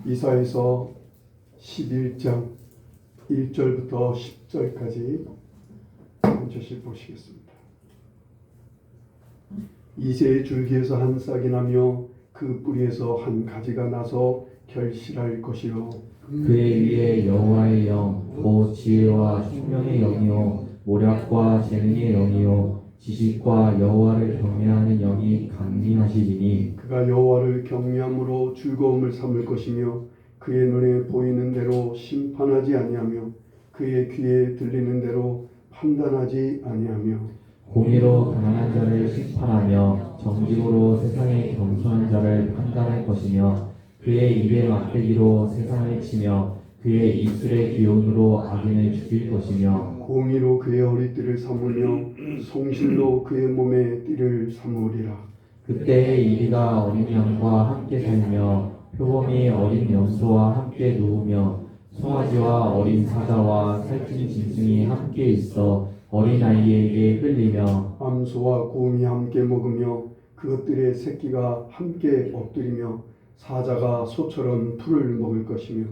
이사야서 11장 1절부터 10절까지 한 절씩 보시겠습니다. 이새의 줄기에서 한 싹이 나며 그 뿌리에서 한 가지가 나서 결실할 것이요 그의 위에 여호와의 영, 곧 지혜와 총명의 영이요 모략과 재능의 영이요 지식과 여호와를 경외하는 영이 강림하시리니 그가 여호와를 경외함으로 즐거움을 삼을 것이며 그의 눈에 보이는 대로 심판하지 아니하며 그의 귀에 들리는 대로 판단하지 아니하며 공의로 가난한 자를 심판하며 정직으로 세상의 겸손한 자를 판단할 것이며 그의 입의 막대기로 세상을 치며 그의 입술의 기운으로 악인을 죽일 것이며 공의로 그의 허리띠를 삼으며 송실로 그의 몸에 띠를 삼으리라. 그때의 이리가 어린 양과 함께 살며 표범이 어린 염소와 함께 누우며 송아지와 어린 사자와 살찐 짐승이 함께 있어 어린아이에게 흘리며 암소와 곰이 함께 먹으며 그것들의 새끼가 함께 엎드리며 사자가 소처럼 풀을 먹을 것이며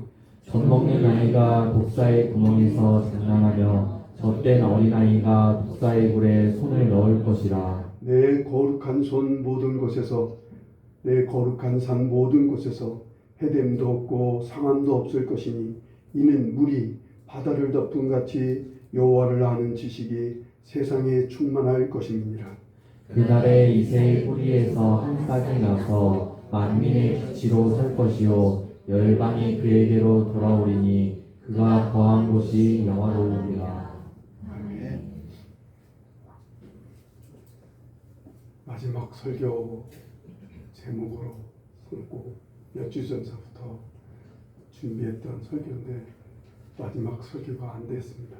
젖 먹는 아이가 독사의 구멍에서 장난하며 젖된 어린아이가 독사의 굴에 손을 넣을 것이라. 내 거룩한 손 모든 곳에서 내 거룩한 산 모든 곳에서 해됨도 없고 상함도 없을 것이니 이는 물이 바다를 덮은 같이 여호와를 아는 지식이 세상에 충만할 것임이니라. 그날에 이새의 뿌리에서 한 싹이 나서 만민의 기치로 설 것이요 열방이 그에게로 돌아오리니 그가 거한 곳이 영화로우리라. 마지막 설교 제목으로 삼고 몇 주 전서부터 준비했던 설교인데 마지막 설교가 안 됐습니다.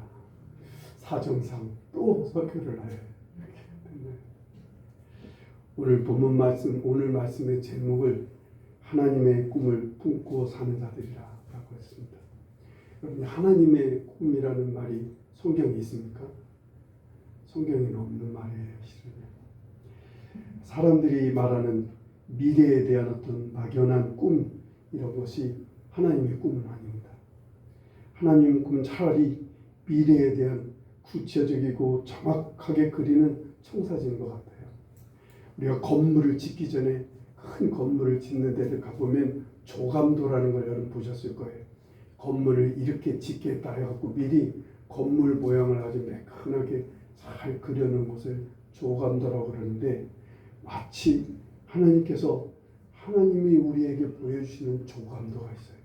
사정상 또 설교를 해야 됐네. 오늘 본문 말씀, 오늘 말씀의 제목을 하나님의 꿈을 품고 사는 자들이라고 했습니다. 여러분, 하나님의 꿈이라는 말이 성경에 있습니까? 성경에는 없는 말이에요, 실은. 사람들이 말하는 미래에 대한 어떤 막연한 꿈 이런 것이 하나님의 꿈은 아닙니다. 하나님의 꿈은 차라리 미래에 대한 구체적이고 정확하게 그리는 청사진인 것 같아요. 우리가 건물을 짓기 전에 큰 건물을 짓는 데를 가보면 조감도라는 걸 여러분 보셨을 거예요. 건물을 이렇게 짓겠다 해갖고 미리 건물 모양을 아주 매끈하게 잘 그려놓은 것을 조감도라고 그러는데 마치 하나님이 우리에게 보여주시는 조감도가 있어요.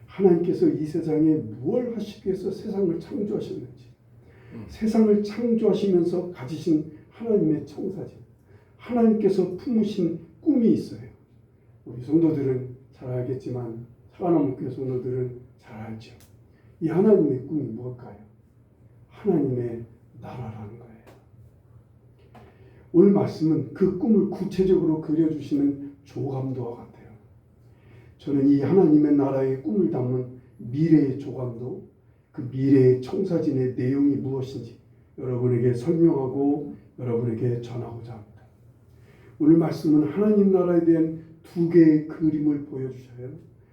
하나님께서 이 세상에 무엇을 하시기 위해서 세상을 창조하셨는지, 세상을 창조하시면서 가지신 하나님의 청사진, 하나님께서 품으신 꿈이 있어요. 우리 성도들은 잘 알겠지만 살아남은 교회 성도들은 잘 알죠. 이 하나님의 꿈이 뭘까요? 하나님의 나라라는 거예요. 오늘 말씀은 그 꿈을 구체적으로 그려주시는 조감도와 같아요. 저는 이 하나님의 나라의 꿈을 담은 미래의 조감도, 그 미래의 청사진의 내용이 무엇인지 여러분에게 설명하고 여러분에게 전하고자 합니다. 오늘 말씀은 하나님 나라에 대한 두 개의 그림을 보여주셔요.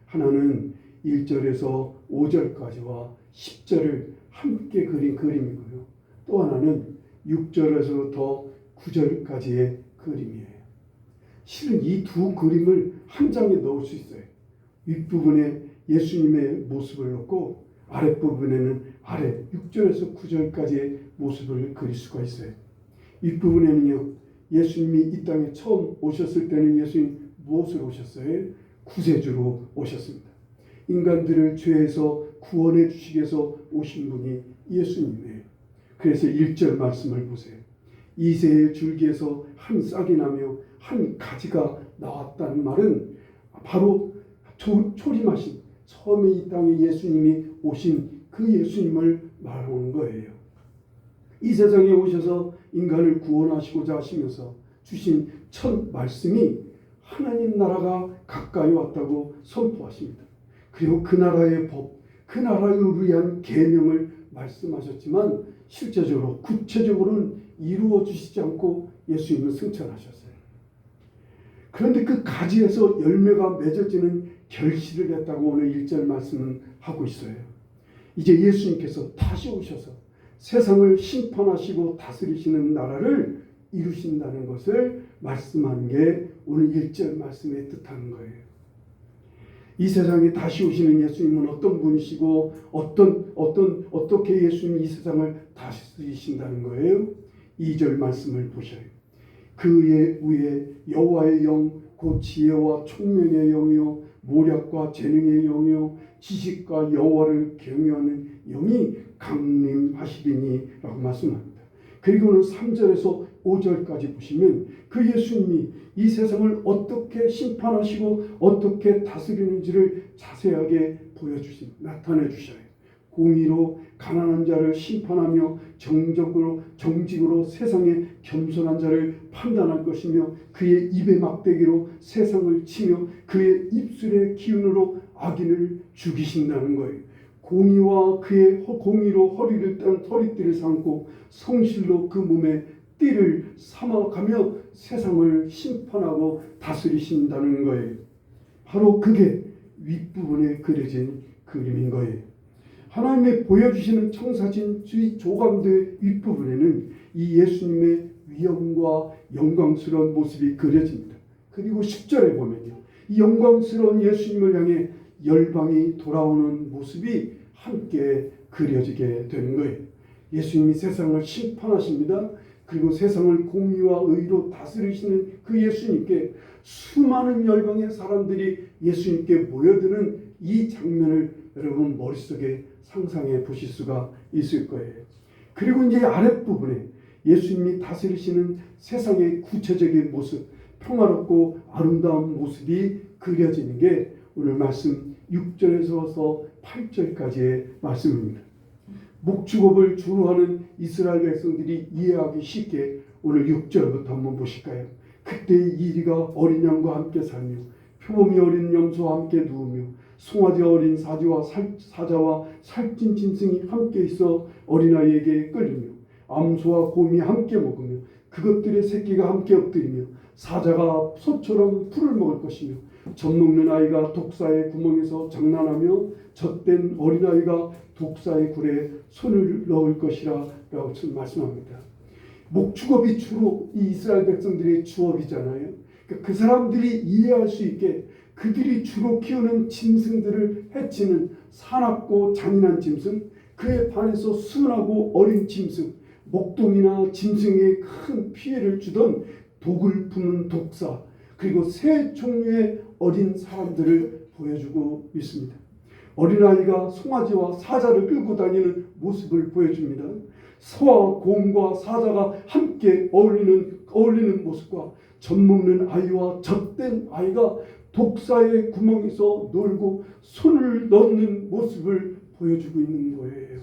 하나는 1절에서 5절까지와 10절을 함께 그린 그림이고요. 또 하나는 6절에서부터 9절까지의 그림이에요. 실은 이 두 그림을 한 장에 넣을 수 있어요. 윗부분에 예수님의 모습을 넣고 아랫부분에는 아래 6절에서 9절까지의 모습을 그릴 수가 있어요. 윗부분에는요, 예수님이 이 땅에 처음 오셨을 때는 예수님 무엇으로 오셨어요? 구세주로 오셨습니다. 인간들을 죄에서 구원해 주시기 위해서 오신 분이 예수님이에요. 그래서 1절 말씀을 보세요. 이새의 줄기에서 한 싹이 나며 한 가지가 나왔다는 말은 바로 초림하신 처음에 이 땅에 예수님이 오신 그 예수님을 말하는 거예요. 이 세상에 오셔서 인간을 구원하시고자 하시면서 주신 첫 말씀이 하나님 나라가 가까이 왔다고 선포하십니다. 그리고 그 나라의 법, 그 나라를 위한 계명을 말씀하셨지만 실제적으로 구체적으로는 이루어 주시지 않고 예수님은 승천하셨어요. 그런데 그 가지에서 열매가 맺어지는 결실을 냈다고 오늘 1절 말씀은 하고 있어요. 이제 예수님께서 다시 오셔서 세상을 심판하시고 다스리시는 나라를 이루신다는 것을 말씀하는 게 오늘 1절 말씀의 뜻하는 거예요. 이 세상에 다시 오시는 예수님은 어떤 분이시고 어떻게 예수님이 이 세상을 다스리신다는 거예요? 2절 말씀을 보셔요. 그의 위에 여호와의 영 곧 지혜와 총명의 영이요 모략과 재능의 영이요 지식과 여호와를 경외하는 영이 강림하시리니 라고 말씀합니다. 그리고는 3절에서 5절까지 보시면 그 예수님이 이 세상을 어떻게 심판하시고 어떻게 다스리는지를 자세하게 나타내 주셔요. 공의로 가난한 자를 심판하며 정직으로 세상의 겸손한 자를 판단할 것이며 그의 입의 막대기로 세상을 치며 그의 입술의 기운으로 악인을 죽이신다는 거예요. 공의로 허리띠를 삼고 성실로 그 몸에 띠를 삼아가며 세상을 심판하고 다스리신다는 거예요. 바로 그게 윗부분에 그려진 그림인 거예요. 하나님이 보여주시는 청사진 조감도의 윗부분에는 이 예수님의 위엄과 영광스러운 모습이 그려집니다. 그리고 10절에 보면요, 이 영광스러운 예수님을 향해 열방이 돌아오는 모습이 함께 그려지게 되는 거예요. 예수님이 세상을 심판하십니다. 그리고 세상을 공의와 의로 다스리시는 그 예수님께 수많은 열방의 사람들이 예수님께 모여드는 이 장면을 여러분 머릿속에 상상해 보실 수가 있을 거예요. 그리고 이제 아랫부분에 예수님이 다스리시는 세상의 구체적인 모습, 평화롭고 아름다운 모습이 그려지는 게 오늘 말씀 6절에서 8절까지의 말씀입니다. 목축업을 주로 하는 이스라엘 백성들이 이해하기 쉽게 오늘 6절부터 한번 보실까요? 그때 이리가 어린 양과 함께 살며 표범이 어린 염소와 함께 누우며 송아지 어린 사자와 살찐 짐승이 함께 있어 어린아이에게 끌리며 암소와 곰이 함께 먹으며 그것들의 새끼가 함께 엎드리며 사자가 소처럼 풀을 먹을 것이며 젖 먹는 아이가 독사의 구멍에서 장난하며 젖된 어린아이가 독사의 굴에 손을 넣을 것이라 라고 말씀합니다. 목축업이 주로 이 이스라엘 백성들의 주업이잖아요. 그러니까 그 사람들이 이해할 수 있게 그들이 주로 키우는 짐승들을 해치는 사납고 잔인한 짐승, 그에 반해서 순하고 어린 짐승, 목동이나 짐승에 큰 피해를 주던 독을 부는 독사, 그리고 세 종류의 어린 사람들을 보여주고 있습니다. 어린아이가 송아지와 사자를 끌고 다니는 모습을 보여줍니다. 소와 곰과 사자가 함께 어울리는 모습과 젖 먹는 아이와 젖된 아이가 독사의 구멍에서 놀고 손을 넣는 모습을 보여주고 있는 거예요.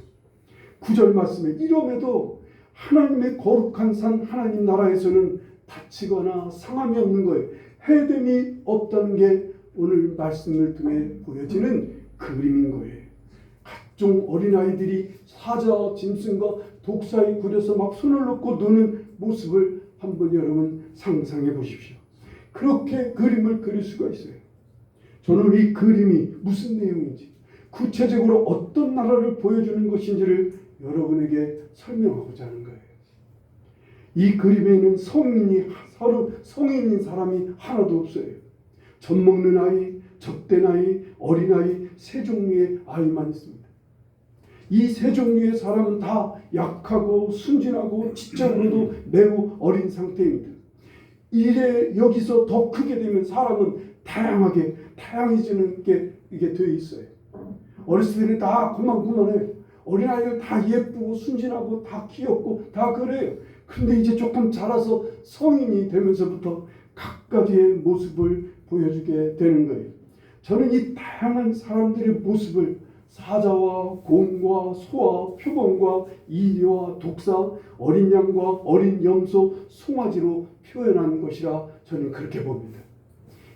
9절 말씀에 이름에도 하나님의 거룩한 산 하나님 나라에서는 다치거나 상함이 없는 거예요. 해됨이 없다는 게 오늘 말씀을 통해 보여지는 그림인 거예요. 각종 어린아이들이 사자, 짐승과 독사에 굴여서 막 손을 놓고 노는 모습을 한번 여러분 상상해 보십시오. 그렇게 그림을 그릴 수가 있어요. 저는 이 그림이 무슨 내용인지, 구체적으로 어떤 나라를 보여주는 것인지를 여러분에게 설명하고자 하는 거예요. 이 그림에는 성인인 사람이 하나도 없어요. 젖 먹는 아이, 젖된 아이, 어린 아이, 세 종류의 아이만 있습니다. 이 세 종류의 사람은 다 약하고 순진하고 지적으로도 매우 어린 상태입니다. 이래 여기서 더 크게 되면 사람은 다양해지는 게 이게 되어 있어요. 어렸을 때는 다 고만고만해요. 어린아이들 다 예쁘고 순진하고 다 귀엽고 다 그래요. 근데 이제 조금 자라서 성인이 되면서부터 각가지의 모습을 보여주게 되는 거예요. 저는 이 다양한 사람들의 모습을 사자와 곰과 소와 표범과 이리와 독사, 어린 양과 어린 염소, 송아지로 표현한 것이라 저는 그렇게 봅니다.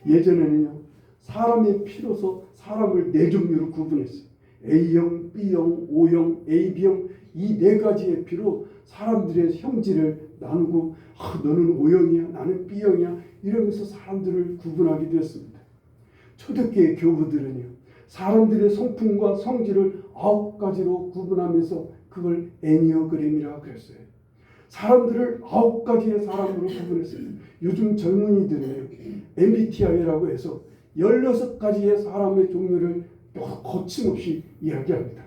예전에는요, 사람의 피로서 사람을 네 종류로 구분했어요. A형, B형, O형, AB형, 이 네 가지의 피로 사람들의 형질을 나누고 너는 O형이야, 나는 B형이야 이러면서 사람들을 구분하게 되었습니다. 초대교회 교부들은요, 사람들의 성품과 성질을 9가지로 구분하면서 그걸 애니어그램이라고 그랬어요. 사람들을 9가지의 사람으로 구분했어요. 요즘 젊은이들은요, MBTI라고 해서 16가지의 사람의 종류를 거침없이 이야기합니다.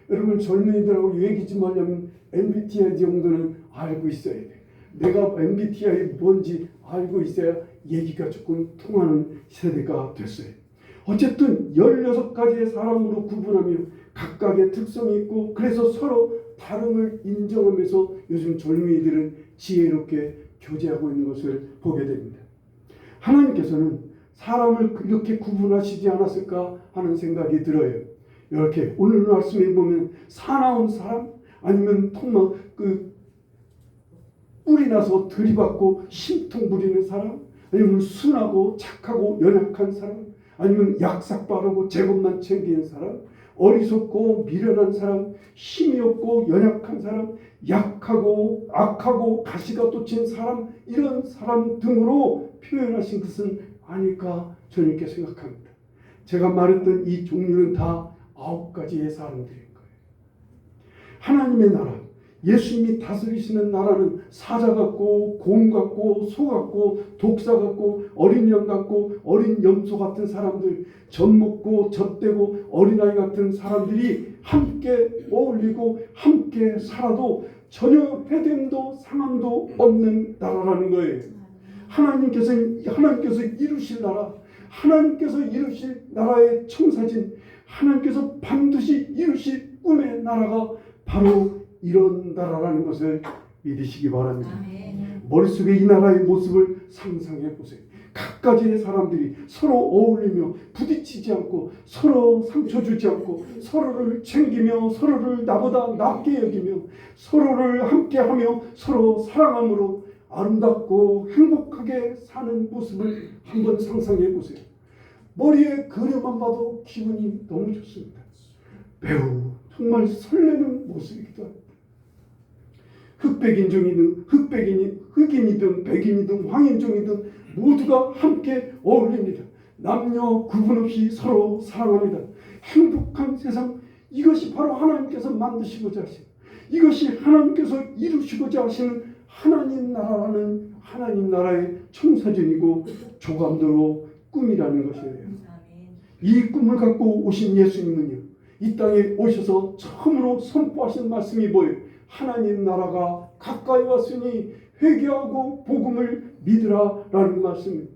여러분, 젊은이들하고 얘기 좀 하려면 MBTI 정도는 알고 있어야 돼. 내가 MBTI 뭔지 알고 있어야 얘기가 조금 통하는 세대가 됐어요. 어쨌든 16가지의 사람으로 구분하며 각각의 특성이 있고, 그래서 서로 다름을 인정하면서 요즘 젊은이들은 지혜롭게 교제하고 있는 것을 보게 됩니다. 하나님께서는 사람을 이렇게 구분하시지 않았을까 하는 생각이 들어요. 이렇게 오늘 말씀에 보면 사나운 사람, 아니면 뿔이 나서 들이받고 심통 부리는 사람, 아니면 순하고 착하고 연약한 사람, 아니면 약삭 빠르고 제것만 챙기는 사람, 어리석고 미련한 사람, 힘이 없고 연약한 사람, 약하고 악하고 가시가 돋친 사람, 이런 사람 등으로 표현하신 것은 아닐까 저는 이렇게 생각합니다. 제가 말했던 이 종류는 다 9가지의 사람들인 거예요. 하나님의 나라, 예수님이 다스리시는 나라는 사자 같고 곰 같고 소 같고 독사 같고 어린 양 같고 어린 염소 같은 사람들, 젖 먹고 젖대고 어린아이 같은 사람들이 함께 어울리고 함께 살아도 전혀 해됨도 상함도 없는 나라라는 거예요. 하나님께서 이루실 나라, 하나님께서 이루실 나라의 청사진, 하나님께서 반드시 이루실 꿈의 나라가 바로 이런 나라라는 것을 믿으시기 바랍니다. 머릿속에 이 나라의 모습을 상상해 보세요. 각가지의 사람들이 서로 어울리며 부딪히지 않고 서로 상처 주지 않고 서로를 챙기며 서로를 나보다 낫게 여기며 서로를 함께하며 서로 사랑함으로 아름답고 행복하게 사는 모습을 한번 상상해 보세요. 머리에 그려만 봐도 기분이 너무 좋습니다. 매우 정말 설레는 모습이기도 합니다. 흑인이든 백인이든 황인종이든 모두가 함께 어울립니다. 남녀 구분 없이 서로 사랑합니다. 행복한 세상, 이것이 바로 하나님께서 만드시고자 하시는, 이것이 하나님께서 이루시고자 하시는 하나님 나라라는 하나님 나라의 청사진이고 조감도로 꿈이라는 것이에요. 이 꿈을 갖고 오신 예수님은요, 이 땅에 오셔서 처음으로 선포하신 말씀이 뭐예요? 하나님 나라가 가까이 왔으니 회개하고 복음을 믿으라 라는 말씀입니다.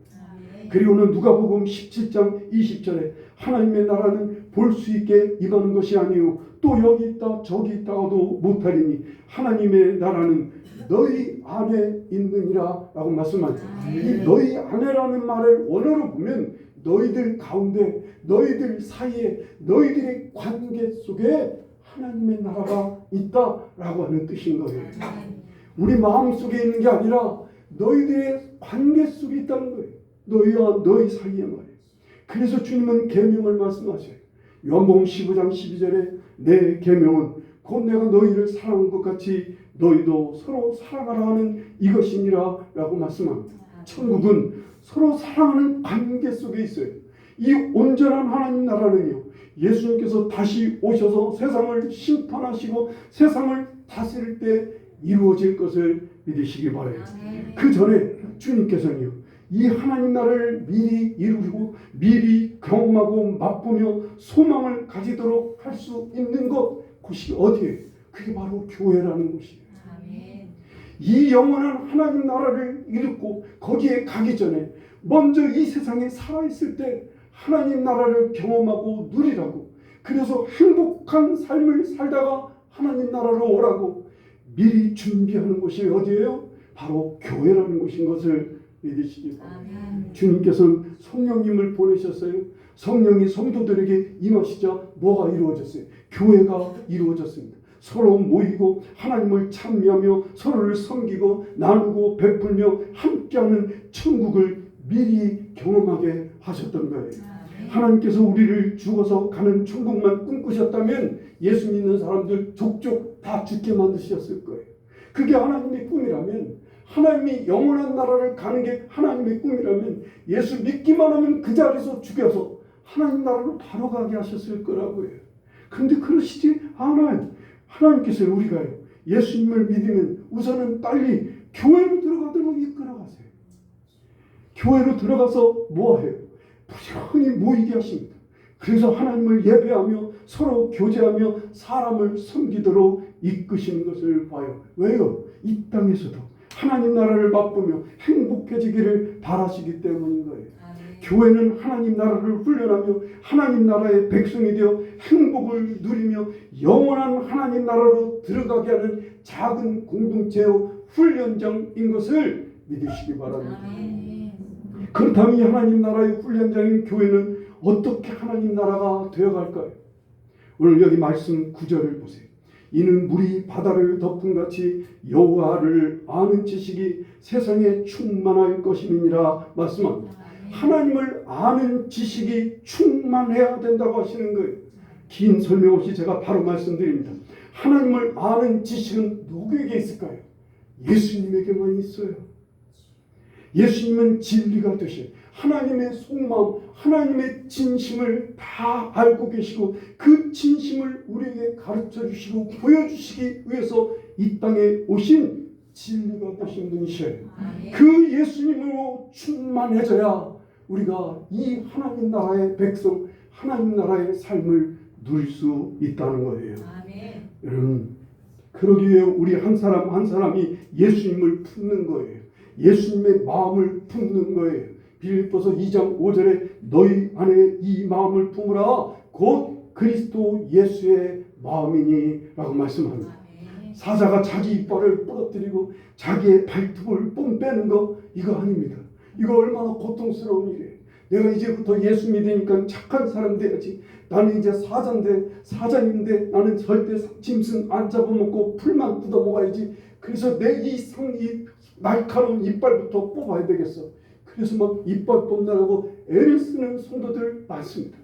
그리고는 누가복음 17장 20절에 하나님의 나라는 볼 수 있게 임하는 것이 아니요 또 여기 있다 저기 있다가도 못하리니 하나님의 나라는 너희 안에 있느니라 라고 말씀하죠. 이 너희 안에라는 말을 원어로 보면 너희들 가운데, 너희들 사이에, 너희들의 관계 속에 하나님의 나라가 있다라고 하는 뜻인 거예요. 우리 마음속에 있는 게 아니라 너희들의 관계 속에 있다는 거예요. 너희와 너희 사이에 말이에요. 그래서 주님은 계명을 말씀하셔요. 요한복음 15장 12절에 내 계명은 곧 내가 너희를 사랑한 것 같이 너희도 서로 사랑하라 하는 이것이니라 라고 말씀합니다. 천국은 서로 사랑하는 관계 속에 있어요. 이 온전한 하나님 나라는요, 예수님께서 다시 오셔서 세상을 심판하시고 세상을 다스릴 때 이루어질 것을 믿으시기 바라요. 그 전에 주님께서는요, 이 하나님 나라를 미리 이루고 미리 경험하고 맛보며 소망을 가지도록 할 수 있는 곳이 어디예요? 그게 바로 교회라는 곳이에요. 이 영원한 하나님 나라를 이루고 거기에 가기 전에 먼저 이 세상에 살아있을 때 하나님 나라를 경험하고 누리라고, 그래서 행복한 삶을 살다가 하나님 나라로 오라고 미리 준비하는 곳이 어디예요? 바로 교회라는 곳인 것을 믿으시기 바랍니다. 주님께서는 성령님을 보내셨어요. 성령이 성도들에게 임하시자 뭐가 이루어졌어요? 교회가 이루어졌습니다. 서로 모이고 하나님을 찬미하며 서로를 섬기고 나누고 베풀며 함께하는 천국을 미리 경험하게 하셨던 거예요. 하나님께서 우리를 죽어서 가는 천국만 꿈꾸셨다면 예수 믿는 사람들 족족 다 죽게 만드셨을 거예요. 그게 하나님의 꿈이라면, 하나님이 영원한 나라를 가는 게 하나님의 꿈이라면 예수 믿기만 하면 그 자리에서 죽여서 하나님 나라로 바로 가게 하셨을 거라고 해요. 그런데 그러시지 않아요. 하나님께서 우리가요, 예수님을 믿으면 우선은 빨리 교회로 들어가도록 이끌어가세요. 교회로 들어가서 뭐해요? 부지런히 모이게 하십니다. 그래서 하나님을 예배하며 서로 교제하며 사람을 섬기도록 이끄시는 것을 봐요. 왜요? 이 땅에서도 하나님 나라를 맛보며 행복해지기를 바라시기 때문인 거예요. 교회는 하나님 나라를 훈련하며 하나님 나라의 백성이 되어 행복을 누리며 영원한 하나님 나라로 들어가게 하는 작은 공동체의 훈련장인 것을 믿으시기 바랍니다. 그렇다면 이 하나님 나라의 훈련장인 교회는 어떻게 하나님 나라가 되어갈까요? 오늘 여기 말씀 9절을 보세요. 이는 물이 바다를 덮은 같이 여호와를 아는 지식이 세상에 충만할 것임이니라 말씀합니다. 하나님을 아는 지식이 충만해야 된다고 하시는 거예요. 긴 설명 없이 제가 바로 말씀드립니다. 하나님을 아는 지식은 누구에게 있을까요? 예수님에게만 있어요. 예수님은 진리가 되셔 하나님의 속마음, 하나님의 진심을 다 알고 계시고 그 진심을 우리에게 가르쳐 주시고 보여주시기 위해서 이 땅에 오신 진리가 되신 분이셔요. 그 예수님으로 충만해져야 우리가 이 하나님 나라의 백성, 하나님 나라의 삶을 누릴 수 있다는 거예요. 여러분, 그러기 위해 우리 한 사람 한 사람이 예수님을 품는 거예요. 예수님의 마음을 품는 거예요. 빌립보서 2장 5절에 너희 안에 이 마음을 품으라 곧 그리스도 예수의 마음이니 라고 말씀합니다. 사자가 자기 이빨을 부러뜨리고 자기의 발톱을 뽐 빼는 거 이거 아닙니다. 이거 얼마나 고통스러운 일이에요. 내가 이제부터 예수 믿으니까 착한 사람 돼야지. 나는 이제 사자인데 나는 절대 짐승 안 잡아먹고 풀만 뜯어먹어야지. 그래서 내 이 날카로운 이빨부터 뽑아야 되겠어. 그래서 막 이빨 뽑느라고 애를 쓰는 성도들 많습니다.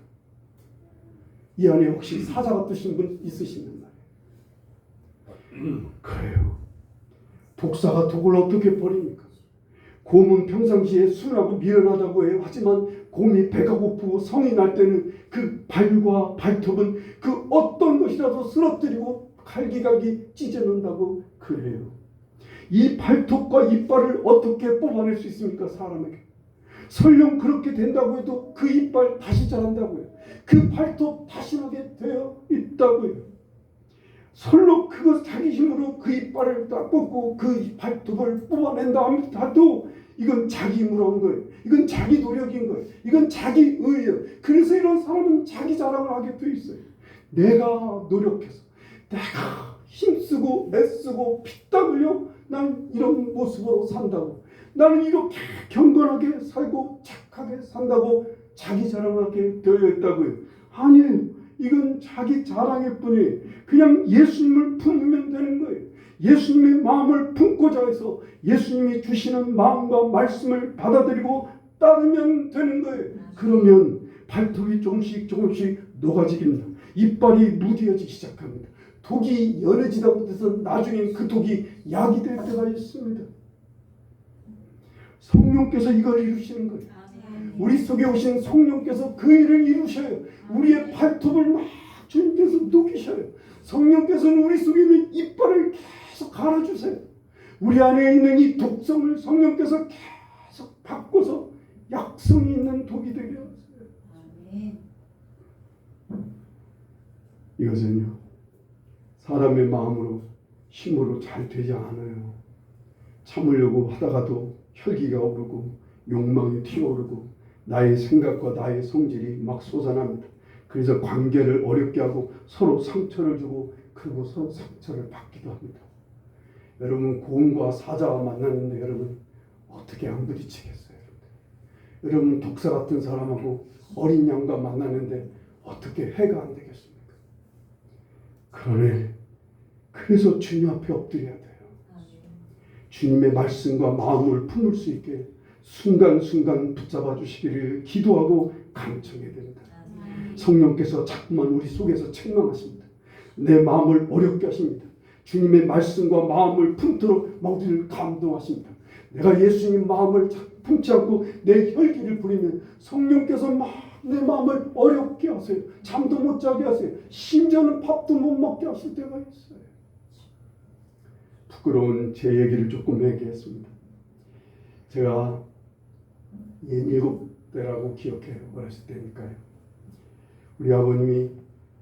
이 안에 혹시 사자 같으신 분 있으시는 말이에요. 그래요. 독사가 독을 어떻게 버립니까? 곰은 평상시에 순하고 미련하다고 해요. 하지만 곰이 배가 고프고 성이 날 때는 그 발과 발톱은 그 어떤 것이라도 쓰러뜨리고 갈기갈기 찢어낸다고 그래요. 이 발톱과 이빨을 어떻게 뽑아낼 수 있습니까? 사람에게. 설령 그렇게 된다고 해도 그 이빨 다시 자란다고요. 그 발톱 다시 나게 되어 있다고요. 설로 그것 자기 힘으로 그 이빨을 딱 뽑고 그 발톱을 뽑아낸다 하도 이건 자기 힘으로 한 거예요. 이건 자기 노력인 거예요. 이건 자기 의예요. 그래서 이런 사람은 자기 자랑을 하게 돼 있어요. 내가 노력해서 내가 힘쓰고 애쓰고 피 땀 흘려 난 이런 모습으로 산다고. 나는 이렇게 경건하게 살고 착하게 산다고 자기 자랑하게 되어 있다고요. 아니에요. 이건 자기 자랑일 뿐이에요. 그냥 예수님을 품으면 되는 거예요. 예수님의 마음을 품고자 해서 예수님이 주시는 마음과 말씀을 받아들이고 따르면 되는 거예요. 그러면 발톱이 조금씩 녹아지깁니다. 이빨이 무뎌지기 시작합니다. 독이 연해지다 못해서 나중엔 그 독이 약이 될 때가 있습니다. 성령께서 이걸 이루시는 거예요. 우리 속에 오신 성령께서 그 일을 이루셔요. 우리의 발톱을 막 주님께서 녹이셔요. 성령께서는 우리 속에 있는 이빨을 계속 갈아주세요. 우리 안에 있는 이 독성을 성령께서 계속 바꿔서 약성이 있는 독이 되게 하세요. 이것은요, 사람의 마음으로 힘으로 잘 되지 않아요. 참으려고 하다가도 혈기가 오르고 욕망이 튀어오르고 나의 생각과 나의 성질이 막 솟아납니다. 그래서 관계를 어렵게 하고 서로 상처를 주고 그리고 서로 상처를 받기도 합니다. 여러분, 곰과 사자와 만났는데 여러분 어떻게 안 부딪히겠어요? 여러분, 독사 같은 사람하고 어린 양과 만났는데 어떻게 해가 안 되겠습니까? 그래서 주님 앞에 엎드려야 돼요. 주님의 말씀과 마음을 품을 수 있게 순간순간 붙잡아 주시기를 기도하고 간청해야 됩니다. 성령께서 자꾸만 우리 속에서 책망하십니다. 내 마음을 어렵게 하십니다. 주님의 말씀과 마음을 품도록 막 우리를 감동하십니다. 내가 예수님 마음을 품지 않고 내 혈기를 부리면 성령께서 막 내 마음을 어렵게 하세요. 잠도 못 자게 하세요. 심지어는 밥도 못 먹게 하실 때가 있어요. 부끄러운 제 얘기를 조금 얘기했습니다. 제가 7대라고 기억해요. 어렸을 때니까요. 우리 아버님이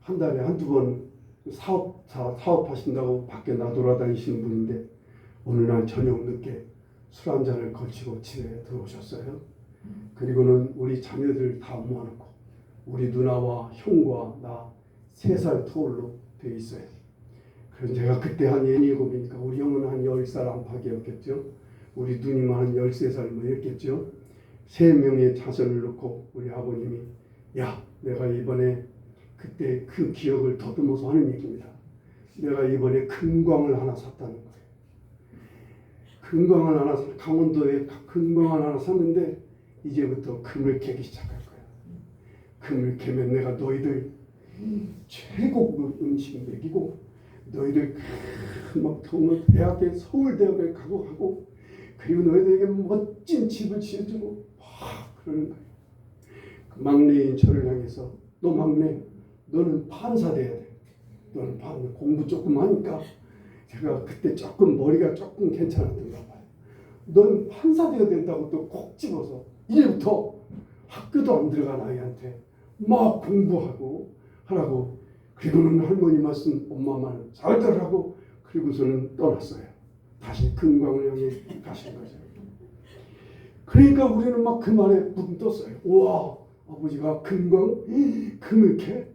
한 달에 한두 번 사업하신다고 밖에 나돌아다니시는 분인데 어느 날 저녁 늦게 술 한 잔을 걸치고 집에 들어오셨어요. 그리고는 우리 자녀들 다 모아놓고 우리 누나와 형과 나 3살 터울로 돼 있어요. 그래서 제가 그때 한 7이니까 우리 형은 한 10살 안팎이었겠죠. 우리 누님은 한 13살 뭐 이랬겠죠. 3명의 자손을 놓고 우리 아버님이 야, 내가 이번에 그때 그 기억을 더듬어서 하는 얘기입니다. 내가 이번에 금광을 하나 샀다는 거예요. 금광을 하나 강원도에 금광을 하나 샀는데 이제부터 금을 캐기 시작할 거야. 금을 캐면 내가 너희들 최고급 음식 먹이고 너희들 막 대학에 서울대학에 가고 그리고 너희들에게 멋진 집을 지어주고 그러는 거예요. 그 막내인 저를 향해서 너 막내 너는 판사 돼야 돼. 너는 공부 조금 하니까 제가 그때 조금 머리가 조금 괜찮았던가 봐요. 넌 판사 돼야 된다고 또 콕 집어서 이제부터 학교도 안 들어간 아이한테 막 공부하고 하라고 그리고는 할머니 말씀 엄마 말 잘 들으라고 그리고서는 떠났어요. 다시 금광을 향해 가신 거죠. 그러니까 우리는 막 그 말에 붕 떴어요. 우와 아버지가 금을 캐?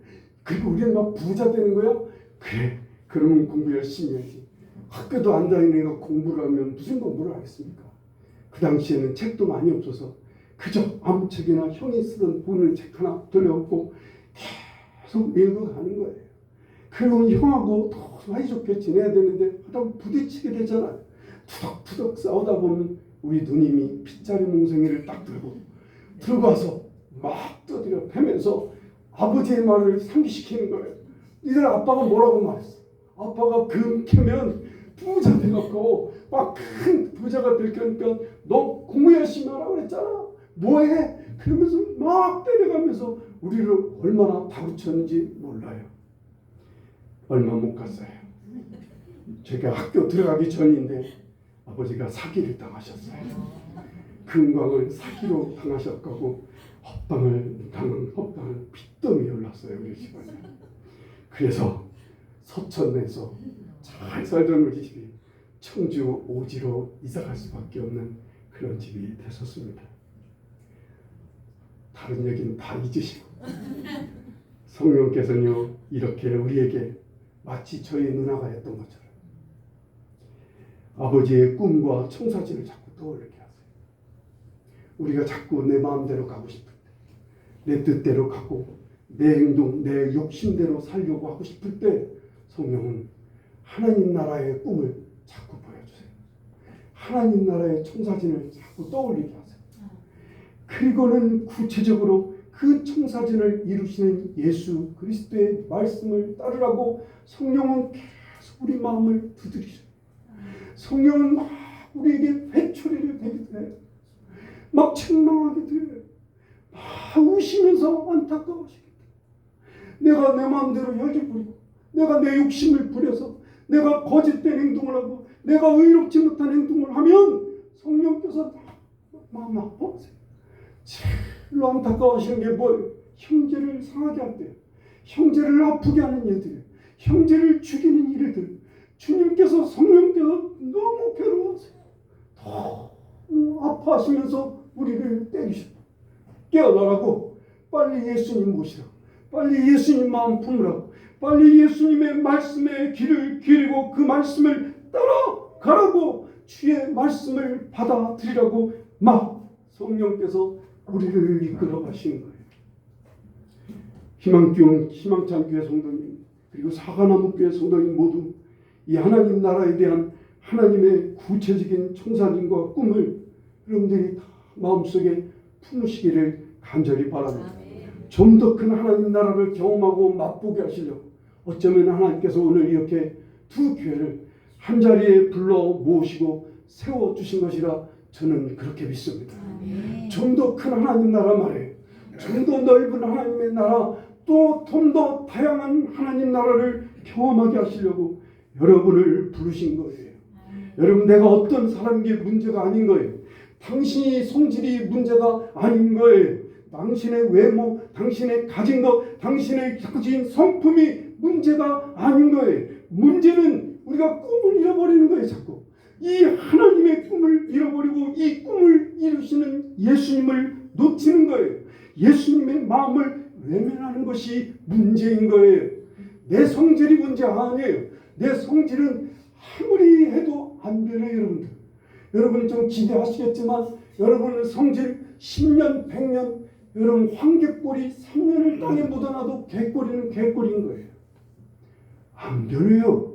그리고 우리는 막 부자 되는 거야? 그래 그러면 공부 열심히 해야지. 학교도 안 다니는 애가 공부를 하면 무슨 공부를 하겠습니까? 그 당시에는 책도 많이 없어서 그저 아무 책이나 형이 쓰던 본을 책 하나 들여놓고 계속 읽어가는 거예요. 그리고 형하고 더 사이좋게 지내야 되는데 하다 부딪히게 되잖아요. 투덕투덕 싸우다 보면 우리 누님이 핏자리 몽둥이를 딱 들고 와서 막 떠들어 패면서 아버지의 말을 상기시키는 거예요. 니들 아빠가 뭐라고 말했어? 아빠가 금 캐면 부자 돼갖고 막 큰 부자가 될 거니까 너 공부 열심히 하라고 그랬잖아. 뭐해? 그러면서 막 때려가면서 우리를 얼마나 다루쳤는지 몰라요. 얼마 못 갔어요. 제가 학교 들어가기 전인데 아버지가 사기를 당하셨어요. 금광을 사기로 당하셨고 헛방을 빚더미 올랐어요. 우리 집안에. 그래서 서천에서 잘 살던 우리 집이 청주 오지로 이사갈 수밖에 없는 그런 집이 됐었습니다. 다른 얘기는 다 잊으시고 성령께서는요 이렇게 우리에게 마치 저희 누나가 했던 것처럼 아버지의 꿈과 청사진을 자꾸 떠올리게 하세요. 우리가 자꾸 내 마음대로 가고 싶을 때, 내 뜻대로 가고 내 행동, 내 욕심대로 살려고 하고 싶을 때 성령은 하나님 나라의 꿈을 자꾸 보여주세요. 하나님 나라의 청사진을 자꾸 떠올리게 하세요. 그리고는 구체적으로 그 청사진을 이루시는 예수 그리스도의 말씀을 따르라고 성령은 계속 우리 마음을 두드리셔요. 성령은 막 우리에게 회초리를 대기도 해요. 막 책망하기도 해요. 막 우시면서 안타까우시기도 해요. 내가 내 마음대로 열기 부리고 내가 내 욕심을 부려서 내가 거짓된 행동을 하고 내가 의롭지 못한 행동을 하면 성령께서 마음 아파하세요. 제일로 안타까워하시는 게 뭐예요? 형제를 상하게 한대요. 형제를 아프게 하는 일들, 형제를 죽이는 일들. 주님께서 성령께서 너무 괴로워하세요. 너무 아파하시면서 우리를 때리셔. 깨어나라고 빨리 예수님 모시라고 빨리 예수님 마음 품으라고 빨리 예수님의 말씀에 귀를 기울이고 그 말씀을 따라가라고 주의 말씀을 받아들이라고 막 성령께서 우리를 이끌어 가시는 거예요. 희망찬교회 성도님 그리고 사과나무교회 성도님 모두 이 하나님 나라에 대한 하나님의 구체적인 청사진과 꿈을 여러분들이 다 마음속에 품으시기를 간절히 바랍니다. 좀 더 큰 하나님 나라를 경험하고 맛보게 하시려고 어쩌면 하나님께서 오늘 이렇게 두 교회를 한자리에 불러 모으시고 세워주신 것이라 저는 그렇게 믿습니다. 좀 더 큰 하나님 나라 말에 좀 더 넓은 하나님의 나라, 또 좀 더 다양한 하나님 나라를 경험하게 하시려고 여러분을 부르신 거예요. 여러분, 내가 어떤 사람인 게 문제가 아닌 거예요. 당신이 성질이 문제가 아닌 거예요. 당신의 외모, 당신의 가진 것, 당신의 가진 성품이 문제가 아닌 거예요. 문제는 우리가 꿈을 잃어버리는 거예요. 자꾸 이 하나님의 꿈을 잃어버리고 이 꿈을 이루시는 예수님을 놓치는 거예요. 예수님의 마음을 외면하는 것이 문제인 거예요. 내 성질이 문제 아니에요. 내 성질은 아무리 해도 안 변해요. 여러분들, 여러분은 좀 기대하시겠지만 여러분의 성질 10년 100년, 여러분 황개꼬리 3년을 땅에 묻어놔도 개꼬리는 개꼬리인 거예요. 안 변해요.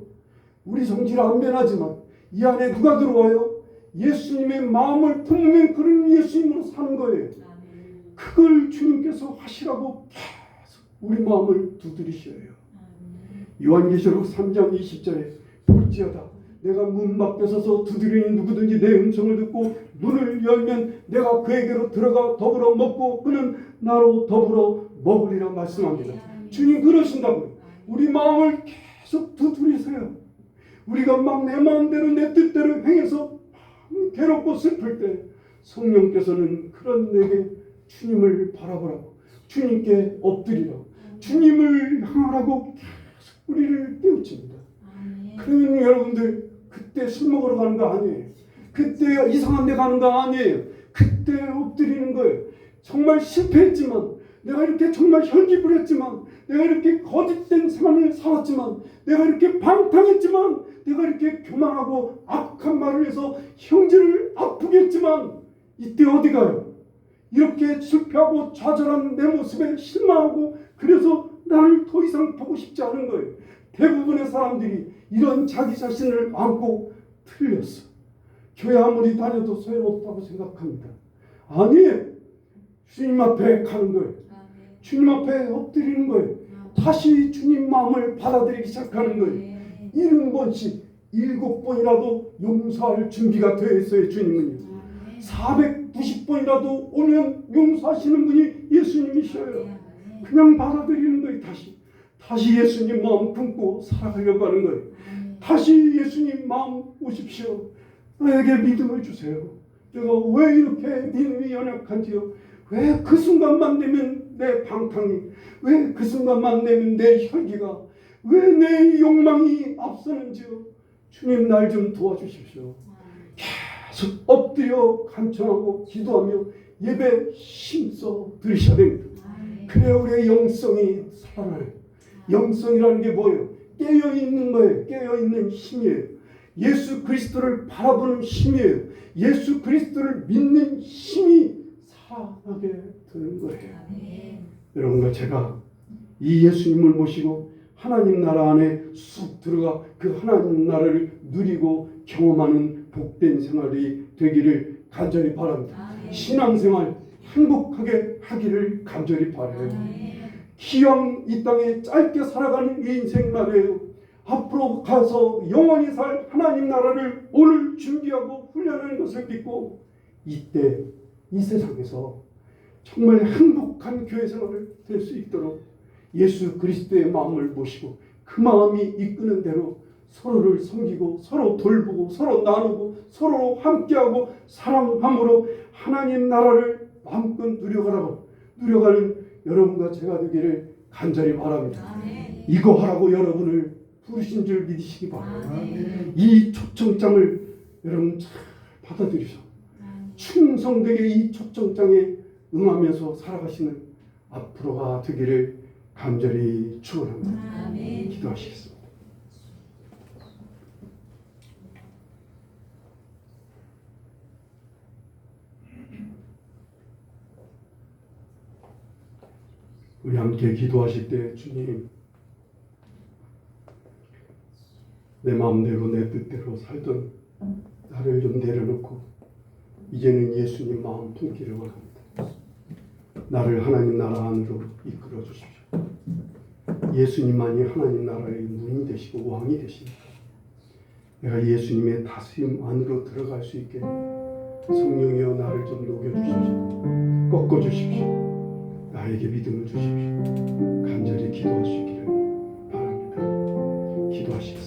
우리 성질 안 변하지만 이 안에 누가 들어와요? 예수님의 마음을 품으면 그런 예수님으로 사는 거예요. 그걸 주님께서 하시라고 계속 우리 마음을 두드리셔요. 요한계시록 3장 20절에 볼지어다 내가 문 밖에 서서 두드리는 누구든지 내 음성을 듣고 문을 열면 내가 그에게로 들어가 더불어 먹고 그는 나로 더불어 먹으리라 말씀합니다. 주님 그러신다고요. 우리 마음을 계속 두드리세요. 우리가 막 내 마음대로 내 뜻대로 행해서 괴롭고 슬플 때 성령께서는 그런 내게 주님을 바라보라고, 주님께 엎드리라고, 주님을 향하라고 계속 우리를 깨우칩니다. 그러면 여러분들 그때 술 먹으러 가는 거 아니에요. 그때 이상한 데 가는 거 아니에요. 그때 엎드리는 거예요. 정말 실패했지만, 내가 이렇게 정말 혈기부렸지만, 내가 이렇게 거짓된 삶을 살았지만, 내가 이렇게 방탕했지만, 내가 이렇게 교만하고 악한 말을 해서 형제를 아프게 했지만 이때 어디 가요? 이렇게 실패하고 좌절한 내 모습에 실망하고 그래서 나를 더 이상 보고 싶지 않은 거예요. 대부분의 사람들이 이런 자기 자신을 안고 틀렸어. 교회 아무리 다녀도 소용없다고 생각합니다. 아니에요. 주님 앞에 가는 거예요. 주님 앞에 엎드리는 거예요. 다시 주님 마음을 받아들이기 시작하는 거예요. 70번씩 7번이라도 용서할 준비가 되어 있어요. 주님은요. 490번이라도 오면 용서하시는 분이 예수님이셔요. 그냥 받아들이는 거예요. 다시 예수님 마음 품고 살아가려고 하는 거예요. 다시 예수님 마음 오십시오. 나에게 믿음을 주세요. 내가 왜 이렇게 믿음이 연약한지요? 왜 그 순간만 되면 내 방탕이, 왜 그 순간만 되면 내 혈기가, 왜 내 욕망이 앞서는지요? 주님 날 좀 도와주십시오. 계속 엎드려 간청하고 기도하며 예배 힘써 드리셔야 됩니다. 그래야 우리의 영성이 살아나요. 영성이라는 게 뭐예요? 깨어있는 거예요. 깨어있는 힘이에요. 예수 그리스도를 바라보는 힘이에요. 예수 그리스도를 믿는 힘이 살아나게 되는 거예요. 여러분과 제가 이 예수님을 모시고 하나님 나라 안에 쑥 들어가 그 하나님 나라를 누리고 경험하는 복된 생활이 되기를 간절히 바랍니다. 신앙생활 행복하게 하기를 간절히 바라요. 기왕 이 땅에 짧게 살아가는 이 인생 말이에요. 앞으로 가서 영원히 살 하나님 나라를 오늘 준비하고 훈련하는 것을 믿고 이때 이 세상에서 정말 행복한 교회 생활을 될 수 있도록 예수 그리스도의 마음을 모시고 그 마음이 이끄는 대로 서로를 섬기고 서로 돌보고 서로 나누고 서로 함께하고 사랑함으로 하나님 나라를 마음껏 누려가는 여러분과 제가 되기를 간절히 바랍니다. 이거 하라고 여러분을 부르신 줄 믿으시기 바랍니다. 이 초청장을 여러분 잘 받아들이셔 충성되게 이 초청장에 응하면서 살아가시는 앞으로가 되기를 간절히 축원합니다. 기도하시겠습니다. 우리 함께 기도하실 때 주님, 내 마음대로 내 뜻대로 살던 나를 좀 내려놓고 이제는 예수님 마음 품기를 원합니다. 나를 하나님 나라 안으로 이끌어 주십시오. 예수님만이 하나님 나라의 문이 되시고 왕이 되십니다. 내가 예수님의 다스림 안으로 들어갈 수 있게 성령이여 나를 좀 녹여주십시오. 꺾어주십시오. 나에게 믿음을 주십시오. 간절히 기도하시기를 바랍니다. 기도하시기